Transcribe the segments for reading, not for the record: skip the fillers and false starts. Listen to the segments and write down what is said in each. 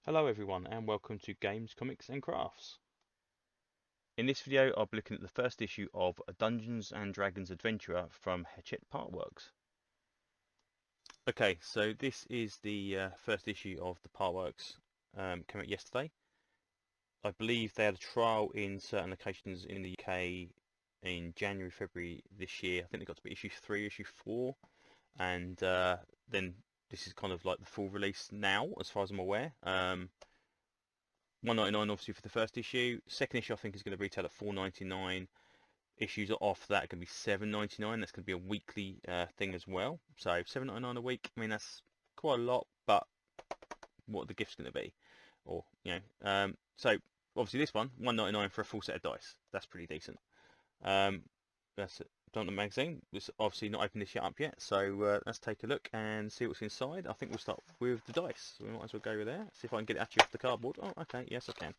Hello everyone and welcome to Games, Comics and Crafts. In this video I'll be looking at the first issue of Dungeons and Dragons Adventurer from Hachette Partworks. Okay, so this is the first issue of the Partworks, came out yesterday. I believe they had a trial in certain locations in the UK in January, February this year. I think they got to be issue 3, issue 4, and then this is kind of like the full release now as far as I'm aware. £1.99 obviously for the first issue. Second issue I think is going to retail at £4.99. Issues off that are going to be £7.99. That's going to be a weekly thing as well. So £7.99 a week. I mean that's quite a lot, but what are the gifts going to be? Or so obviously this one £1.99 for a full set of dice. That's pretty decent. That's it. Done the magazine. It's obviously not opened this up yet, so let's take a look and see what's inside. I think we'll start with the dice. So we might as well go with there. See if I can get it actually off the cardboard. Oh, okay, yes I can.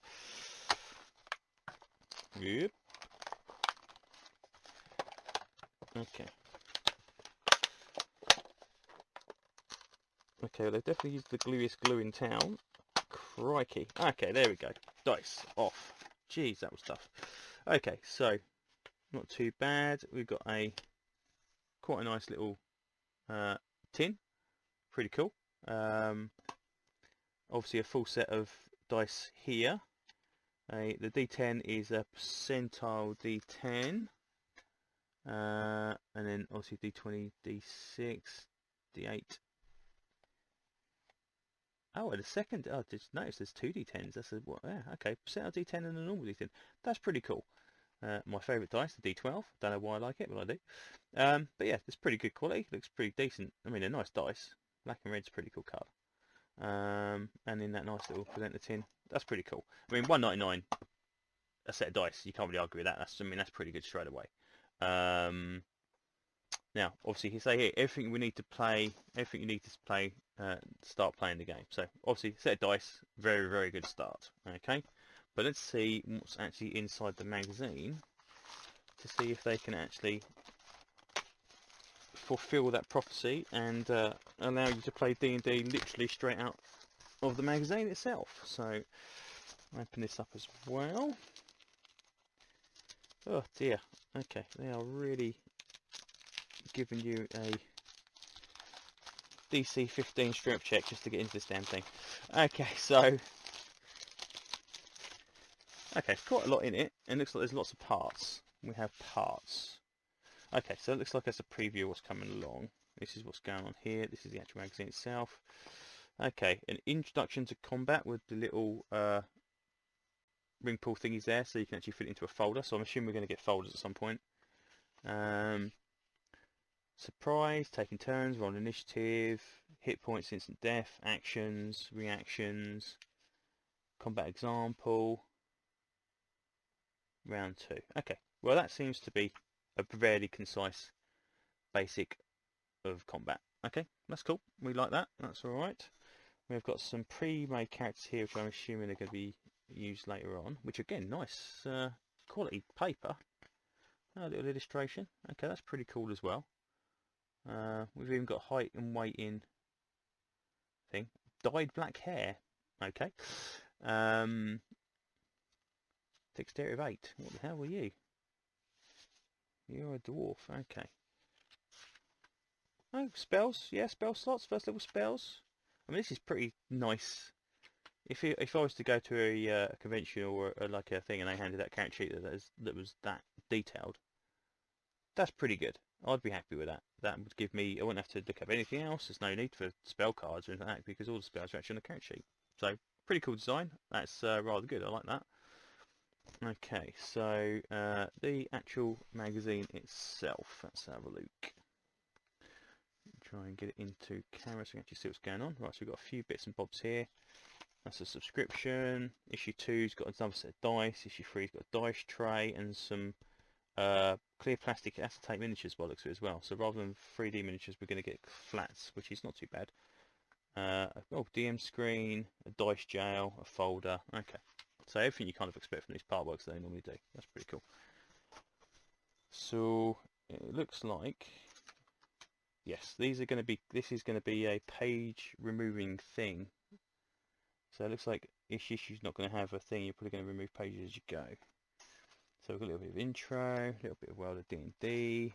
Good. Okay. Okay, well, they've definitely used the gluiest glue in town. Crikey. Okay, there we go. Dice off. Jeez, that was tough. Okay, so not too bad. We've got quite a nice little tin. Pretty cool. Obviously a full set of dice here. The D10 is a percentile D10, and then obviously D20, D6, D8. Oh, and a second. Oh, just noticed there's two D10s. That's a what? Yeah, okay, percentile D10 and a normal D10. That's pretty cool. My favourite dice, the D12. Don't know why I like it, but I do. But yeah, it's pretty good quality. Looks pretty decent. I mean, they're nice dice. Black and red's a pretty cool colour. And in that nice little presenter tin, that's pretty cool. I mean, £1.99 a set of dice. You can't really argue with that. That's pretty good straight away. Now, obviously, you say here everything we need to play, everything you need to play, start playing the game. So obviously, set of dice, very very good start. Okay, but let's see what's actually inside the magazine to see if they can actually fulfill that prophecy and allow you to play D&D literally straight out of the magazine itself. So open this up as well. Oh dear. Okay, they are really giving you a DC 15 strength check just to get into this damn thing. Okay, so it's quite a lot in it, and looks like there's lots of parts. We have parts. Okay, so it looks like that's a preview of what's coming along. This is what's going on here. This is the actual magazine itself. Okay, an introduction to combat with the little ring pull thingies there, so you can actually fit it into a folder. So I'm assuming we're going to get folders at some point. Surprise, taking turns, roll initiative, hit points, instant death, actions, reactions, combat example, round 2. Okay, well that seems to be a fairly concise basic of combat. Okay, that's cool. We like that. That's alright. We've got some pre-made characters here, which I'm assuming are going to be used later on, which again, nice quality paper. A little illustration. Okay, that's pretty cool as well. We've even got height and weight in thing. Dyed black hair. Okay. Dexterity of 8. What the hell were you? You're a dwarf. Okay. Oh, spells. Yeah, spell slots. First level spells. I mean, this is pretty nice. If I was to go to a convention or like a thing and they handed that character sheet that was that detailed, that's pretty good. I'd be happy with that. That would give me, I wouldn't have to look up anything else. There's no need for spell cards or anything like that because all the spells are actually on the character sheet. So, pretty cool design. That's rather good. I like that. Okay, so the actual magazine itself. Let's have a look. Try and get it into camera so we can actually see what's going on. Right, so we've got a few bits and bobs here. That's a subscription. Issue 2's got another set of dice. Issue 3's got a dice tray and some clear plastic acetate miniatures by the looks of it as well. So rather than 3D miniatures, we're going to get flats, which is not too bad. DM screen, a dice jail, a folder. Okay, so everything you kind of expect from these Partworks they normally do. That's pretty cool. So it looks like, yes, these are going to be. This is going to be a page removing thing. So it looks like each issue's not going to have a thing. You're probably going to remove pages as you go. So we've got a little bit of intro, a little bit of World of D&D,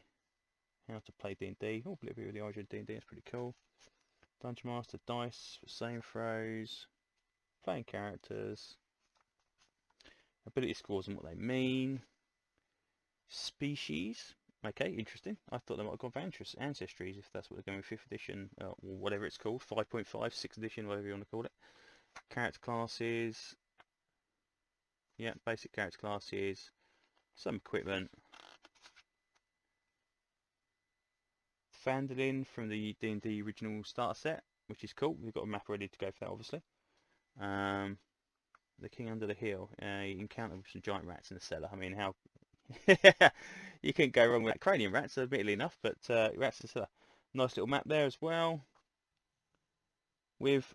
how to play D&D. Oh, a little bit of the origin of D&D. That's pretty cool. Dungeon Master dice, same throws, playing characters, ability scores and what they mean, species. Okay, interesting. I thought they might have gone for ancestries if that's what they're going with 5th edition, or whatever it's called, 5.5, 6th edition, whatever you want to call it. Character classes. Yeah, basic character classes. Some equipment. Fandolin from the D&D original starter set, which is cool. We've got a map ready to go for that, obviously. The King Under the Hill. You encounter with some giant rats in the cellar. I mean, how... you couldn't go wrong with that. Cranium rats, admittedly enough, but rats in the cellar. Nice little map there as well. With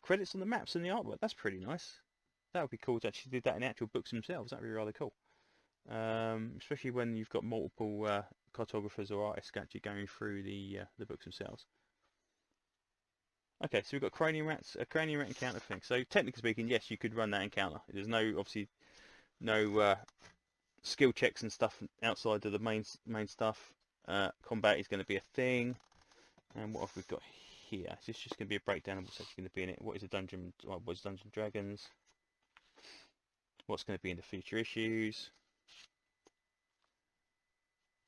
credits on the maps and the artwork. That's pretty nice. That would be cool to actually do that in the actual books themselves. That would be rather cool. Especially when you've got multiple cartographers or artists actually going through the books themselves. Okay, so we've got a cranium rat encounter thing. So technically speaking, yes, you could run that encounter. There's obviously no skill checks and stuff outside of the main stuff. Combat is going to be a thing. And what have we got here? So it's just going to be a breakdown of what's actually going to be in it. What is a dungeon? What is Dungeons and Dragons? What's going to be in the future issues?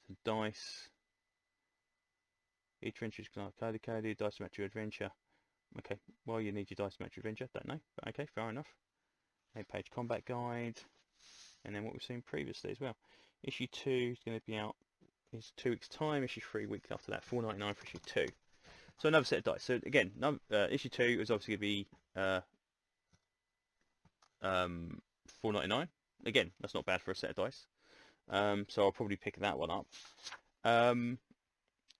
Some dice. Each adventure is coded, dice match your adventure. Okay, well, you need your dice match your adventure, don't know, but okay, fair enough. 8-page combat guide, and then what we've seen previously as well. Issue 2 is going to be out in 2 weeks' time. Issue 3 weeks after that, $4.99 for issue 2. So another set of dice. So again, issue 2 is obviously going to be $4.99. Again, that's not bad for a set of dice. So I'll probably pick that one up.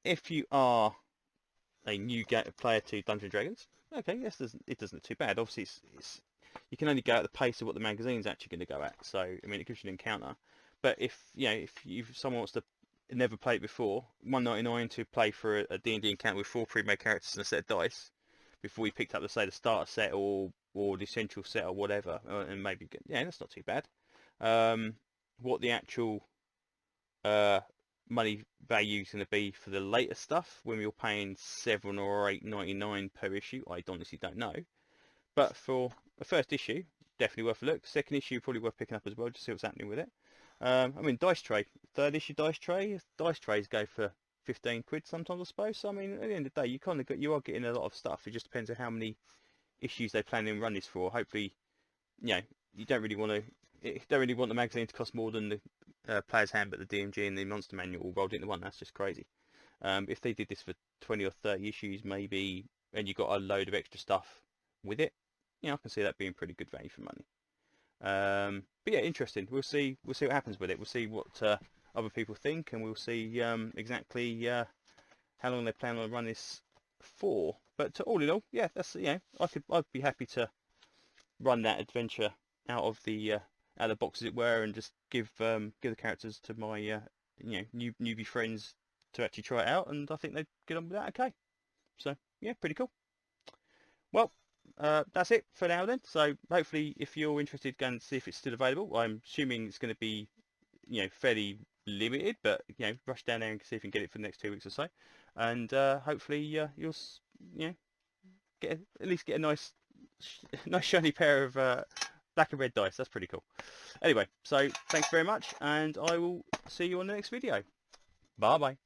If you are a new player to Dungeons & Dragons, okay, yes, it doesn't look too bad. Obviously, you can only go at the pace of what the magazine's actually going to go at. So, I mean, it gives you an encounter. But if someone wants to never play it before, $1.99 to play for a D&D encounter with 4 pre-made characters and a set of dice before we picked up, let's say, the starter set or the essential set or whatever, and maybe that's not too bad. What the actual money value is going to be for the later stuff when we were paying $7 or $8.99 per issue, I honestly don't know. But for the first issue, definitely worth a look. Second issue, probably worth picking up as well, just to see what's happening with it. I mean, dice tray, 3rd issue dice trays go for 15 quid sometimes, I suppose. So, I mean, at the end of the day, you are getting a lot of stuff. It just depends on how many issues they plan to run this for. Hopefully, you don't really want the magazine to cost more than the Player's Handbook, the DMG, and the Monster Manual all rolled into one. That's just crazy. If they did this for 20 or 30 issues, maybe, and you got a load of extra stuff with it, I can see that being pretty good value for money. But yeah, interesting. We'll see what happens with it. We'll see what other people think, and we'll see exactly how long they plan on running this for. But all in all, yeah, that's I'd be happy to run that adventure out of the box, as it were, and just give the characters to my newbie friends to actually try it out, and I think they'd get on with that okay. So yeah, pretty cool. Well, that's it for now then. So hopefully, if you're interested, go and see if it's still available. I'm assuming it's going to be fairly limited, but rush down there and see if you can get it for the next 2 weeks or so, and hopefully you'll at least get a nice shiny pair of black and red dice. That's pretty cool. Anyway, so thanks very much, and I will see you on the next video. Bye bye.